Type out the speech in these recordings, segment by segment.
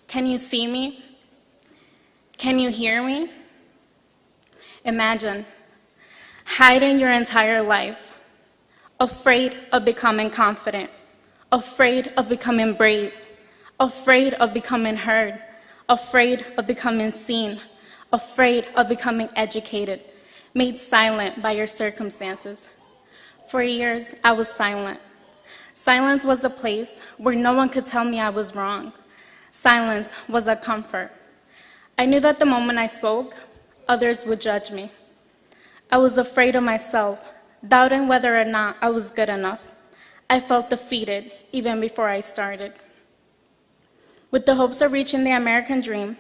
Can you see me? Can you hear me? Imagine hiding your entire life, afraid of becoming confident, afraid of becoming brave, afraid of becoming heard, afraid of becoming seen, afraid of becoming educated, made silent by your circumstances. For years, I was silent. Silence was the place where no one could tell me I was wrong. Silence was a comfort. I knew that the moment I spoke, others would judge me. I was afraid of myself, doubting whether or not I was good enough. I felt defeated even before I started. With the hopes of reaching the American dream,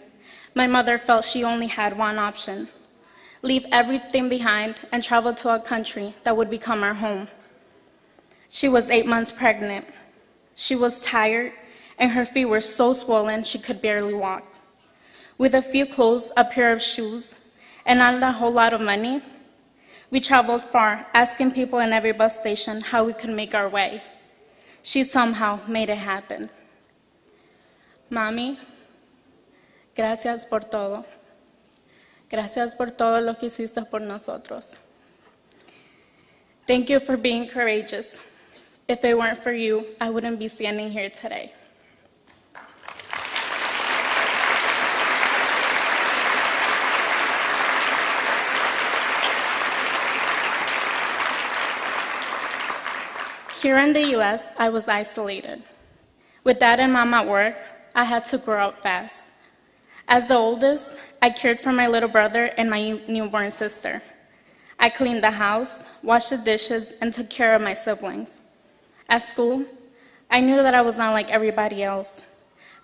my mother felt she only had one option: leave everything behind and travel to a country that would become our home. She was 8 months pregnant. She was tired, and her feet were so swollen she could barely walk. With a few clothes, a pair of shoes, and not a whole lot of money, we traveled far, asking people in every bus station how we could make our way. She somehow made it happen. Mami, gracias por todo. Gracias por todo lo que hiciste por nosotros. Thank you for being courageous. If it weren't for you, I wouldn't be standing here today. Here in the US, I was isolated. With Dad and Mom at work, I had to grow up fast. As the oldest, I cared for my little brother and my newborn sister. I cleaned the house, washed the dishes, and took care of my siblings. At school, I knew that I was not like everybody else.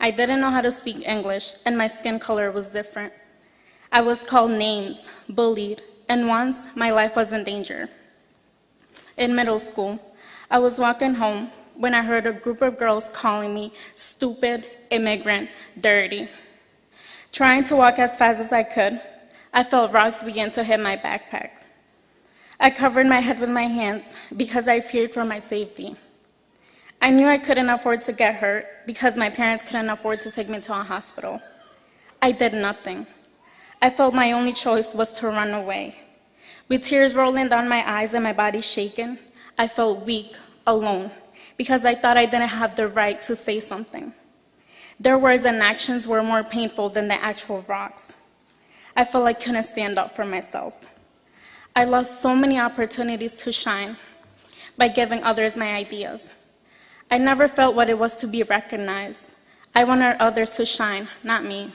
I didn't know how to speak English, and my skin color was different. I was called names, bullied, and once my life was in danger. In middle school, I was walking home when I heard a group of girls calling me stupid, immigrant, dirty. Trying to walk as fast as I could, I felt rocks begin to hit my backpack. I covered my head with my hands because I feared for my safety. I knew I couldn't afford to get hurt because my parents couldn't afford to take me to a hospital. I did nothing. I felt my only choice was to run away. With tears rolling down my eyes and my body shaking, I felt weak, alone, because I thought I didn't have the right to say something. Their words and actions were more painful than the actual rocks. I felt I couldn't stand up for myself. I lost so many opportunities to shine by giving others my ideas. I never felt what it was to be recognized. I wanted others to shine, not me.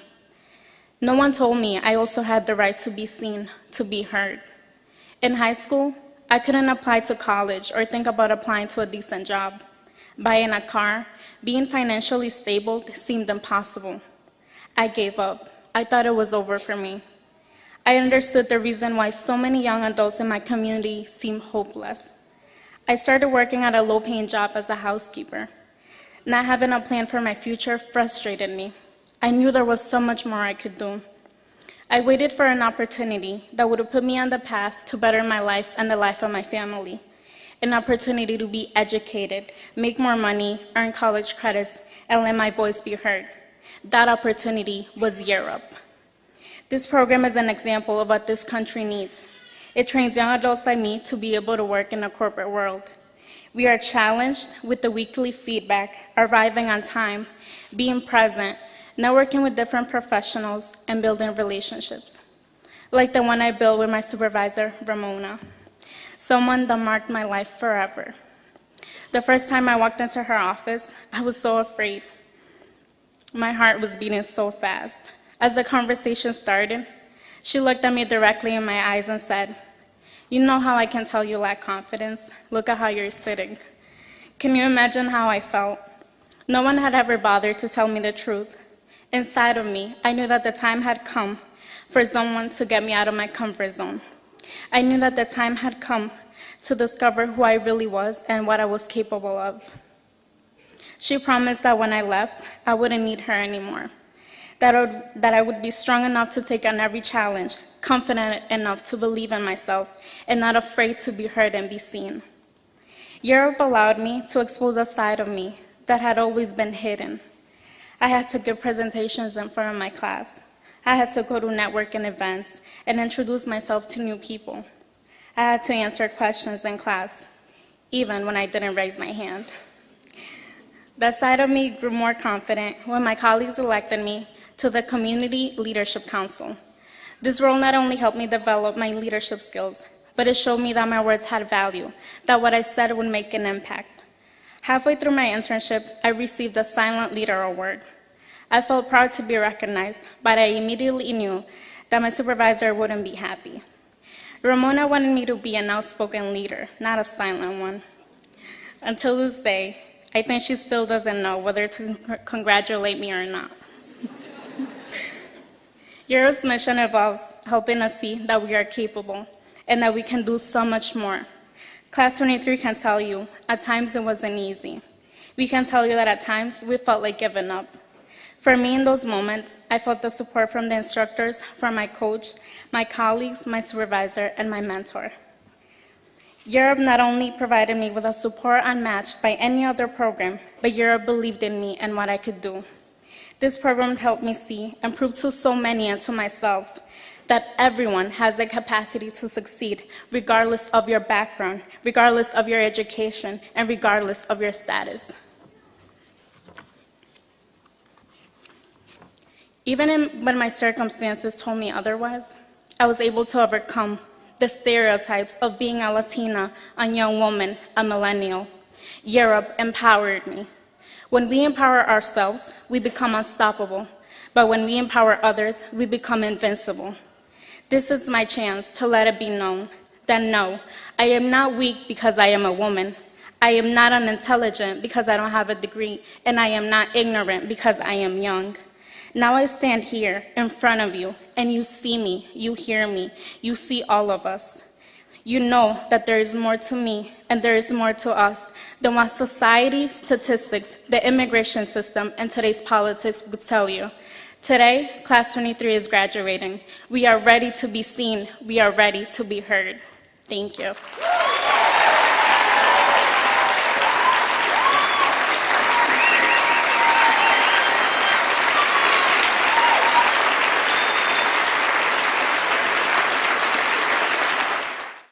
No one told me I also had the right to be seen, to be heard. In high school, I couldn't apply to college or think about applying to a decent job. Buying a car, being financially stable seemed impossible. I gave up. I thought it was over for me. I understood the reason why so many young adults in my community seemed hopeless. I started working at a low-paying job as a housekeeper. Not having a plan for my future frustrated me. I knew there was so much more I could do. I waited for an opportunity that would put me on the path to better my life and the life of my family. An opportunity to be educated, make more money, earn college credits, and let my voice be heard. That opportunity was Europe. This program is an example of what this country needs. It trains young adults like me to be able to work in the corporate world. We are challenged with the weekly feedback, arriving on time, being present, networking with different professionals, and building relationships, like the one I built with my supervisor, Ramona, someone that marked my life forever. The first time I walked into her office, I was so afraid. My heart was beating so fast. As the conversation started, she looked at me directly in my eyes and said, "You know how I can tell you lack confidence? Look at how you're sitting." Can you imagine how I felt? No one had ever bothered to tell me the truth. Inside of me, I knew that the time had come for someone to get me out of my comfort zone. I knew that the time had come to discover who I really was and what I was capable of. She promised that when I left, I wouldn't need her anymore, that I would be strong enough to take on every challenge, confident enough to believe in myself, and not afraid to be heard and be seen. Europe allowed me to expose a side of me that had always been hidden. I had to give presentations in front of my class. I had to go to networking events and introduce myself to new people. I had to answer questions in class, even when I didn't raise my hand. That side of me grew more confident when my colleagues elected me to the Community Leadership Council. This role not only helped me develop my leadership skills, but it showed me that my words had value, that what I said would make an impact. Halfway through my internship, I received the Silent Leader Award. I felt proud to be recognized, but I immediately knew that my supervisor wouldn't be happy. Ramona wanted me to be an outspoken leader, not a silent one. Until this day, I think she still doesn't know whether to congratulate me or not. Euro's mission involves helping us see that we are capable and that we can do so much more. Class 23 can tell you, at times it wasn't easy. We can tell you that at times we felt like giving up. For me, in those moments, I felt the support from the instructors, from my coach, my colleagues, my supervisor, and my mentor. Europe not only provided me with a support unmatched by any other program, but Europe believed in me and what I could do. This program helped me see and prove to so many and to myself that everyone has the capacity to succeed, regardless of your background, regardless of your education, and regardless of your status. Even when my circumstances told me otherwise, I was able to overcome the stereotypes of being a Latina, a young woman, a millennial. Europe empowered me. When we empower ourselves, we become unstoppable. But when we empower others, we become invincible. This is my chance to let it be known that no, I am not weak because I am a woman. I am not unintelligent because I don't have a degree, and I am not ignorant because I am young. Now I stand here in front of you, and you see me, you hear me, you see all of us. You know that there is more to me and there is more to us than what society, statistics, the immigration system, and today's politics would tell you. Today, Class 23 is graduating. We are ready to be seen. We are ready to be heard. Thank you.